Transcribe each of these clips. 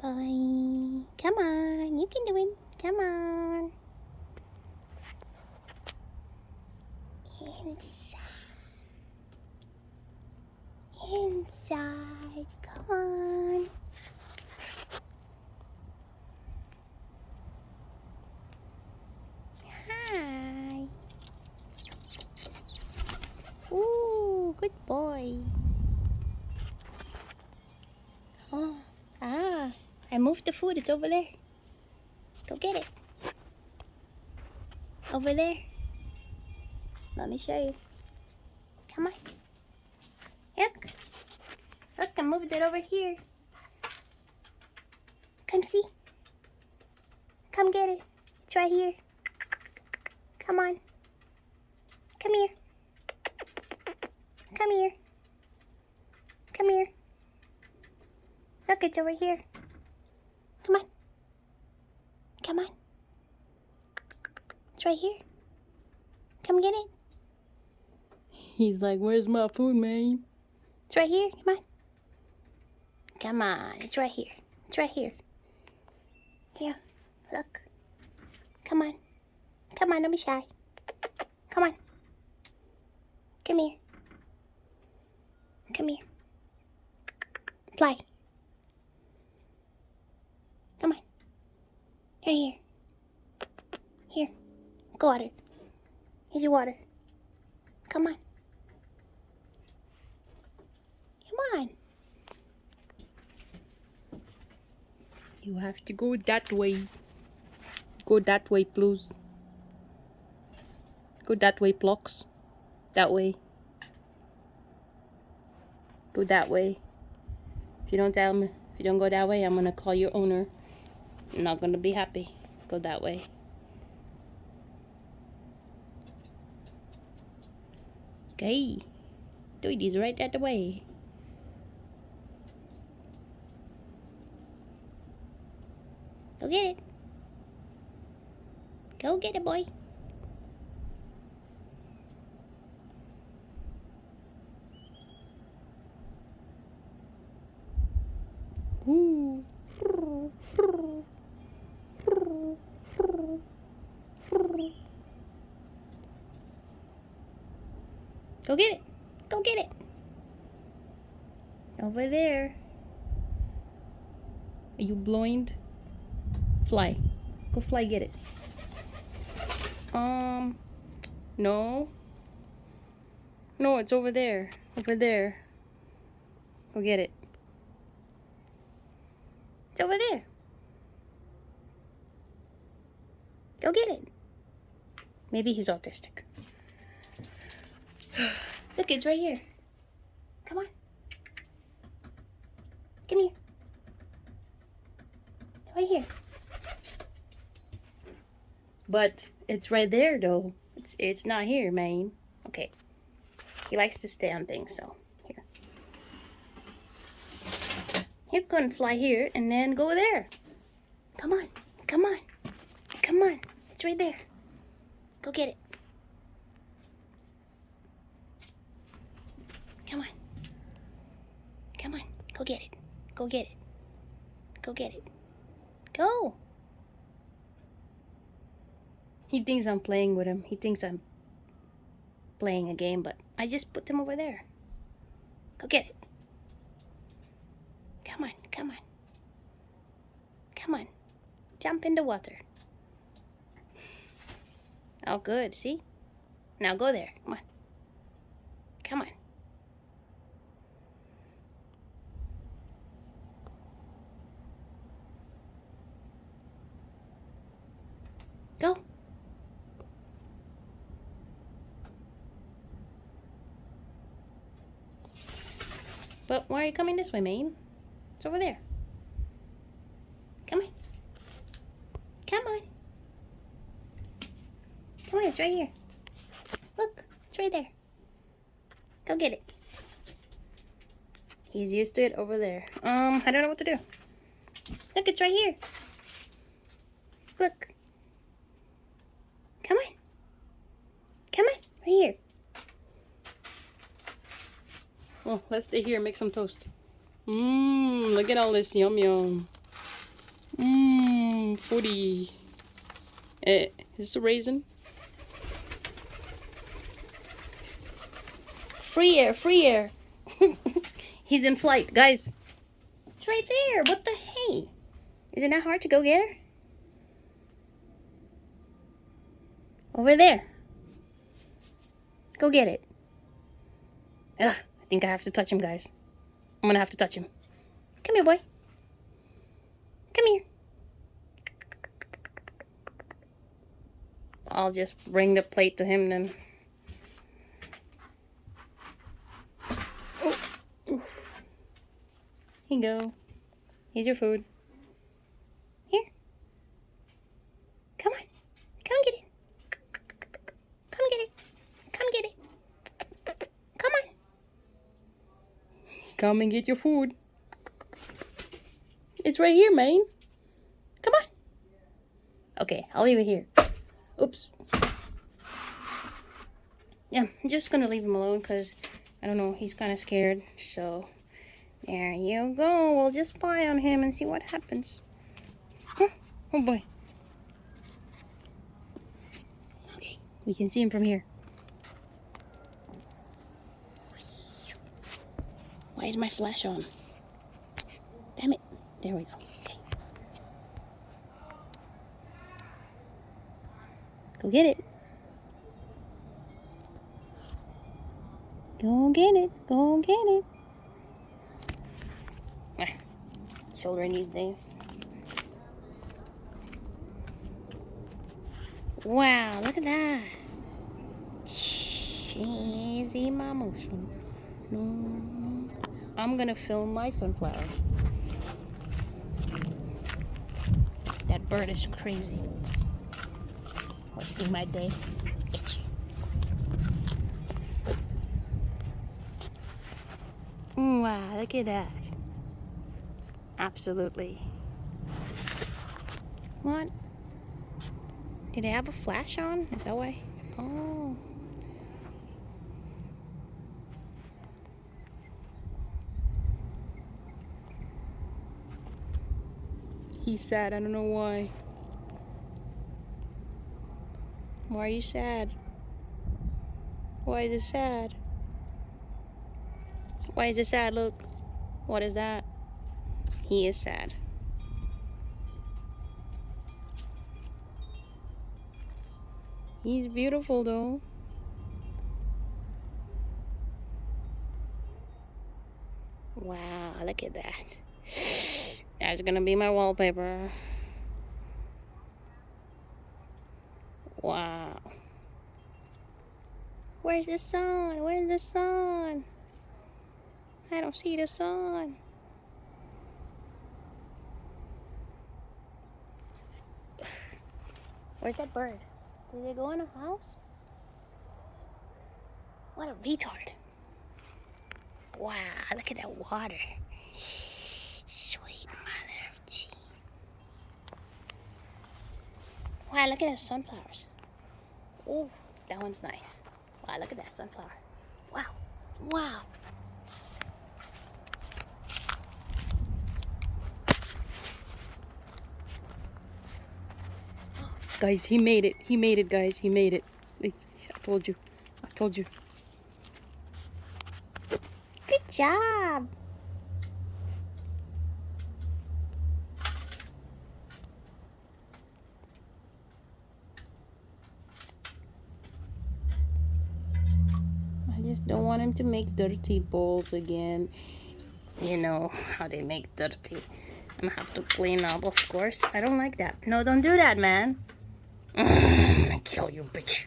boy. Come on, you can do it. Come on. Inside. Inside. Come on. Hi. Ooh, good boy. Oh, I moved the food. It's over there. Go get it. Over there. Let me show you. Come on. Look. Look, I moved it over here. Come see. Come get it. It's right here. Come on. Come here. Come here. Come here. Look, it's over here. Come on. Come on. It's right here. Come get it. He's like, where's my food, man? It's right here. Come on. Come on. It's right here. It's right here. Here. Look. Come on. Come on. Don't be shy. Come on. Come here. Come here. Fly. Come on. Right here. Here. Go water. Here's your water. Come on. Come on. You have to go that way. Go that way, please. Go that way, Plux. That way. Go that way. If you don't tell me, if you don't go that way, I'm gonna call your owner. I'm not gonna be happy. Go that way. Okay. Tweety's right that way. Go get it. Go get it, boy. Ooh. Go get it. Go get it. Over there. Are you blind? Fly. Go fly get it. No. No, it's over there. Over there. Go get it. It's over there. Go get it. Maybe he's autistic. Look, it's right here. Come on. Come here. Right here. But it's right there, though. It's not here, man. Okay. He likes to stay on things, so here. You can fly here and then go there. Come on. Come on. Come on. It's right there. Go get it. Come on. Come on. Go get it. Go get it. Go get it. Go. He thinks I'm playing with him. He thinks I'm playing a game, but I just put him over there. Go get it. Come on. Come on. Come on. Jump in the water. Oh, good. See? Now go there. Come on. Come on. Go. But why are you coming this way, man? It's over there. Come on. Come on. Come on, it's right here. Look, it's right there. Go get it. He's used to it over there. I don't know what to do. Look, it's right here. Look. Come on. Come on, right here. Well, let's stay here and make some toast. Look at all this yum yum. foodie. Is this a raisin? Free air, free air. He's in flight, guys. It's right there. What the hey? Is it not hard to go get her? Over there. Go get it. Ugh, I think I have to touch him, guys. I'm gonna have to touch him. Come here, boy. Come here. I'll just bring the plate to him then. Here you go. Here's your food. Here. Come on. Come get it. Come get it. Come get it. Come on. Come and get your food. It's right here, man. Come on. Okay, I'll leave it here. Oops. Yeah, I'm just gonna leave him alone because, I don't know, he's kind of scared. So, there you go. We'll just spy on him and see what happens. Huh? Oh boy. Okay, we can see him from here. Why is my flash on? Damn it. There we go. Okay. Go get it. Go get it. Go get it. Children these days. Wow, look at that. Easy, mamush. I'm gonna film my sunflower. That bird is crazy. Wasting my day. Itch. Wow, look at that. Absolutely. What? Did it have a flash on? Is that why? Oh. He's sad. I don't know why. Why are you sad? Why is it sad? Why is it sad? Look. What is that? He is sad. He's beautiful though. Wow, look at that. That's gonna be my wallpaper. Wow. Where's the sun? Where's the sun? I don't see the sun. Where's that bird? Did they go in a house? What a retard. Wow, look at that water. Sweet mother of G. Wow, look at those sunflowers. Oh, that one's nice. Wow, look at that sunflower. Wow, wow. Guys, he made it. He made it, guys. He made it. I told you. I told you. Good job. I just don't want him to make dirty bowls again. You know how they make dirty. I'm gonna have to clean up, of course. I don't like that. No, don't do that, man. I'm gonna kill you, bitch.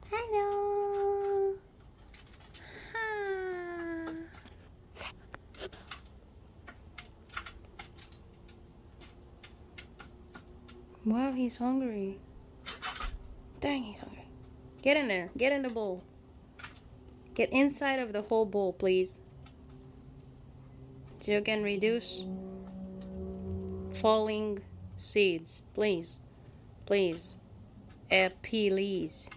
Hello. Ah. Wow, he's hungry. Dang, he's hungry. Get in there. Get in the bowl. Get inside of the whole bowl, please. So you can reduce falling seeds. Please. Please. Please.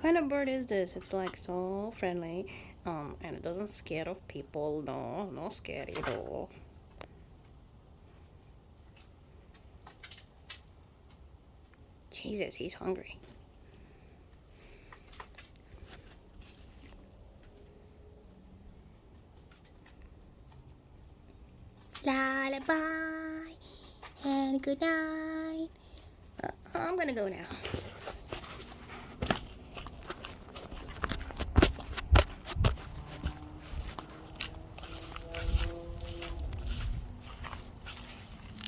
kind of bird is this? It's like so friendly, and it doesn't scare of people. No, no scary at all. Jesus, he's hungry. Lullaby and good night. I'm gonna go now.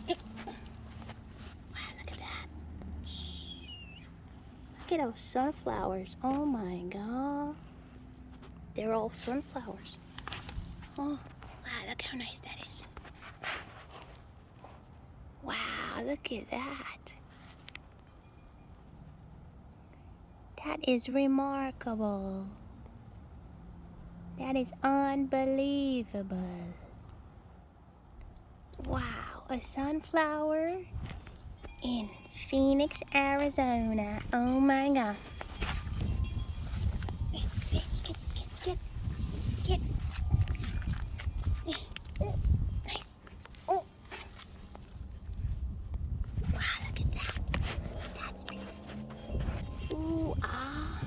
Wow, look at that. Look at those sunflowers. Oh my god. They're all sunflowers. Oh, wow, look how nice that is. Wow, look at that. That is remarkable. That is unbelievable. Wow, a sunflower in Phoenix, Arizona. Oh my god. Get. Oh, nice. Oh. Wow, look at that. That's beautiful. Ooh, ah.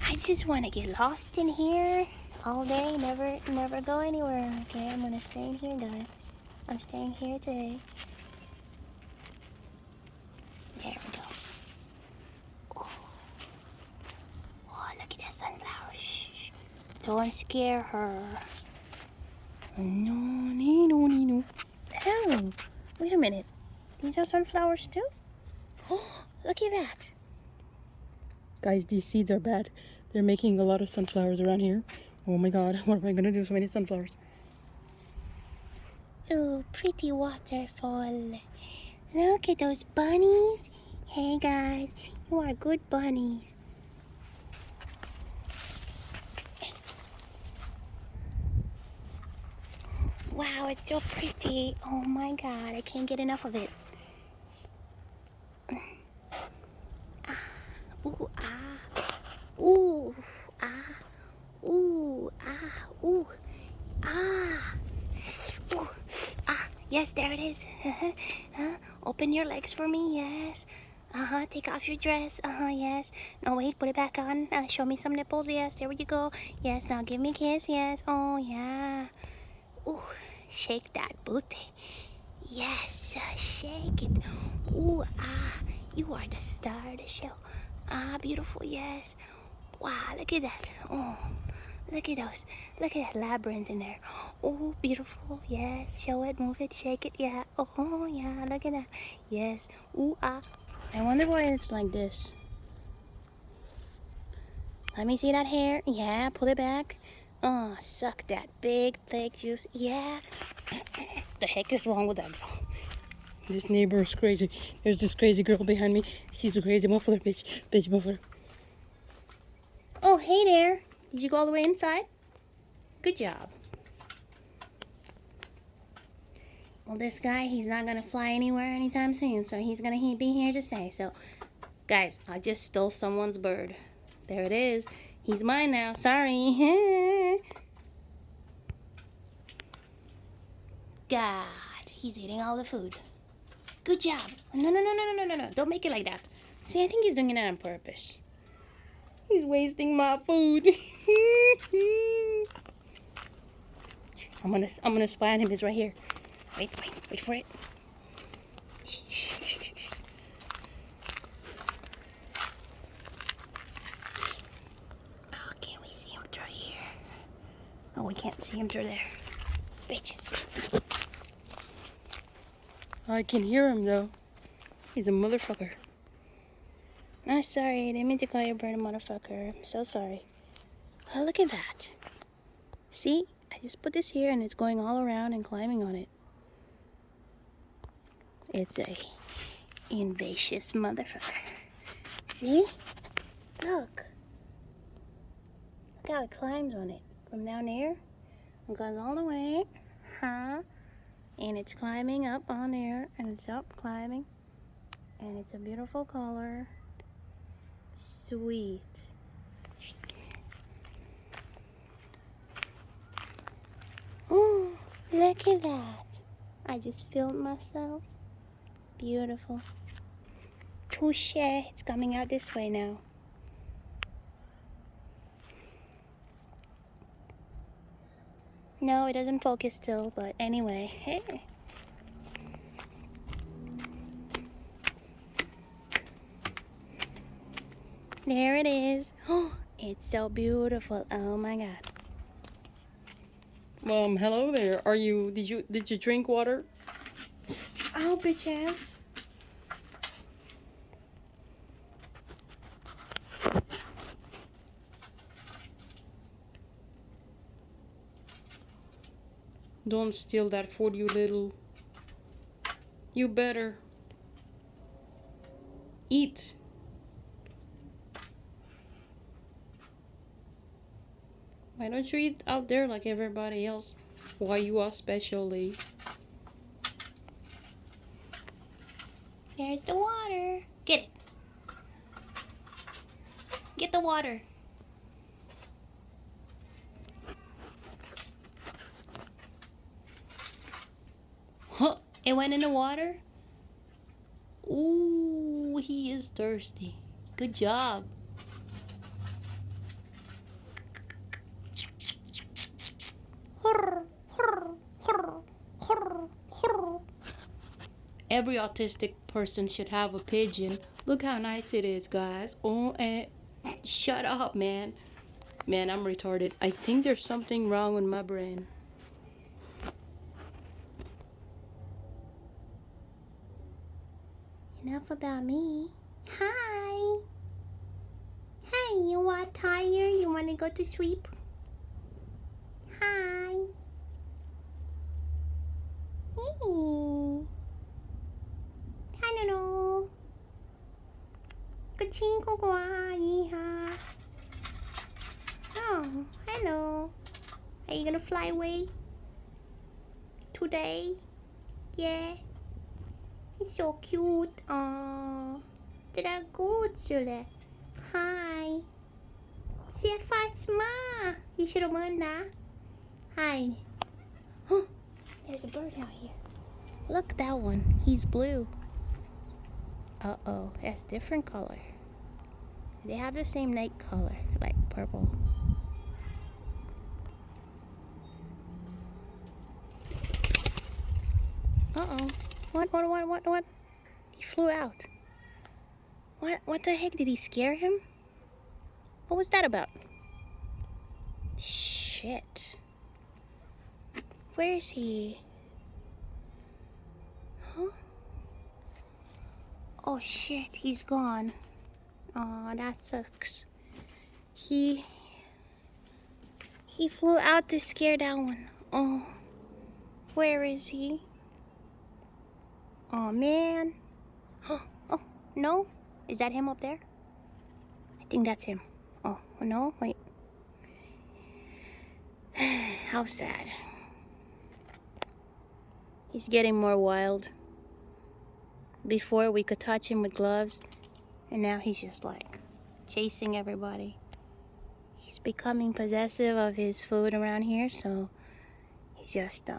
I just want to get lost in here all day, never go anywhere. Okay, I'm gonna stay in here, guys. I'm staying here today. There we go. Oh, look at that sunflower. Shh. Don't scare her. No, no, no, no. Oh, wait a minute. These are sunflowers too? Oh, look at that. Guys, these seeds are bad. They're making a lot of sunflowers around here. Oh my god, what am I gonna do? So many sunflowers. Oh, pretty waterfall. Look at those bunnies. Hey guys, you are good bunnies. Wow, it's so pretty. Oh my god, I can't get enough of it. Ooh, ah. Ooh, ah. Ooh, ah. Ooh, ah. Ooh, ah. Yes, there it is. Open your legs for me, yes. Take off your dress. Yes. No, wait, put it back on. Show me some nipples, yes. There you go. Yes, now give me a kiss, yes. Oh, yeah. Ooh, shake that booty. Yes, shake it. Ooh, ah, you are the star of the show. Ah, beautiful, yes. Wow, look at that. Oh, look at those. Look at that labyrinth in there. Oh, beautiful, yes. Show it, move it, shake it, yeah. Oh, yeah, look at that. Yes. Ooh, ah. I wonder why it's like this. Let me see that hair. Yeah, pull it back. Oh, suck that big, thick juice. Yeah. The heck is wrong with that girl? This neighbor is crazy. There's this crazy girl behind me. She's a crazy muffler, bitch. Bitch muffler. Oh, hey there. Did you go all the way inside? Good job. Well, this guy, he's not going to fly anywhere anytime soon. So he's going to be here to stay. So, guys, I just stole someone's bird. There it is. He's mine now. Sorry. God, he's eating all the food. Good job. No, no, no, no, no, no, no. Don't make it like that. See, I think he's doing it on purpose. He's wasting my food. I'm gonna spy on him. He's right here. Wait for it. Oh, can we see him through here? Oh, we can't see him through there. Bitches. I can hear him though. He's a motherfucker. I'm sorry, I didn't mean to call your bird a motherfucker. I'm so sorry. Oh, look at that. See? I just put this here and it's going all around and climbing on it. It's a invasive motherfucker. See? Look. Look how it climbs on it. From down there, it goes all the way. And it's climbing up on there. And it's up climbing. And it's a beautiful color. Sweet. Oh, look at that. I just filmed myself. Beautiful. Touche. It's coming out this way now. No, it doesn't focus still, but anyway. Hey. There it is. Oh, it's so beautiful. Oh my god. Hello there. Did you drink water? Oh, bitch. Don't steal that food, you little. You better eat. Why don't you eat out there like everybody else? Why you are specially? There's the water. Get it. Get the water. Huh, it went in the water? Ooh, he is thirsty. Good job. Every autistic person should have a pigeon. Look how nice it is, guys. Oh, and shut up, man. Man, I'm retarded. I think there's something wrong with my brain. Enough about me. Hi. Hey, you are tired? You want to go to sleep? Hi. Hey. Hello. Kuchinko ko ha. Oh, hello. Are you gonna fly away today? Yeah. It's so cute. Aww. Det är god, Sule. Hi. Se Fatima. You should have won that. Hi. Huh. There's a bird out here. Look, that one. He's blue. Uh-oh. That's different color. They have the same night color, like purple. Uh-oh. What? He flew out. What the heck? Did he scare him? What was that about? Shit. Where is he? Huh? Oh shit, he's gone. Aw, that sucks. He flew out to scare that one. Oh, where is he? Oh man. Oh, no? Is that him up there? I think that's him. Oh, no, wait. How sad. He's getting more wild. Before we could touch him with gloves, and now he's just like chasing everybody. He's becoming possessive of his food around here, so he's just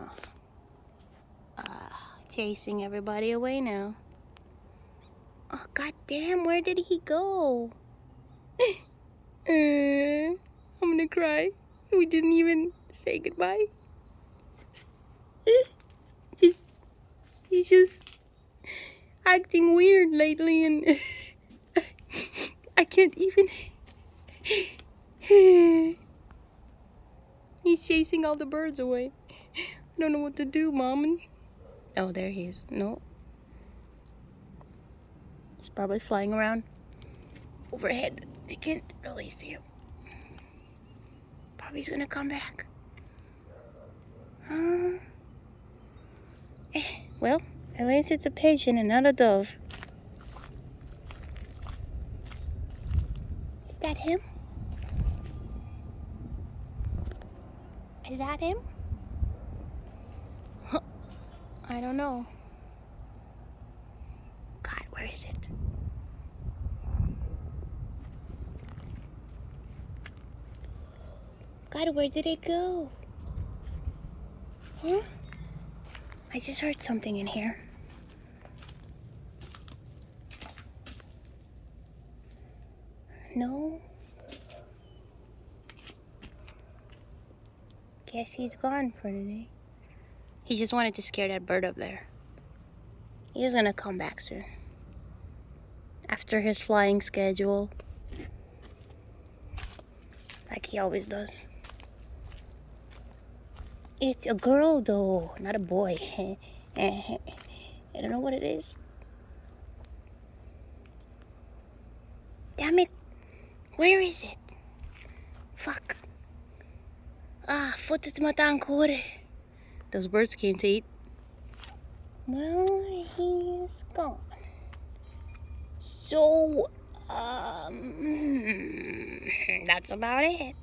chasing everybody away now. Oh, goddamn, where did he go? I'm gonna cry. We didn't even say goodbye. He's just acting weird lately, and I can't even. He's chasing all the birds away. I don't know what to do, Mom. Oh, there he is. No. He's probably flying around overhead. I can't really see him. Probably he's gonna come back. Well, at least it's a pigeon and not a dove. Is that him? Is that him? Huh. I don't know. God, where is it? God, where did it go? Huh? I just heard something in here. No? Guess he's gone for today. He just wanted to scare that bird up there. He's gonna come back soon. After his flying schedule. Like he always does. It's a girl though, not a boy. I don't know what it is. Damn it. Where is it? Fuck. Ah, fotos mata ang kure. Those birds came to eat. Well, he's gone. So, that's about it.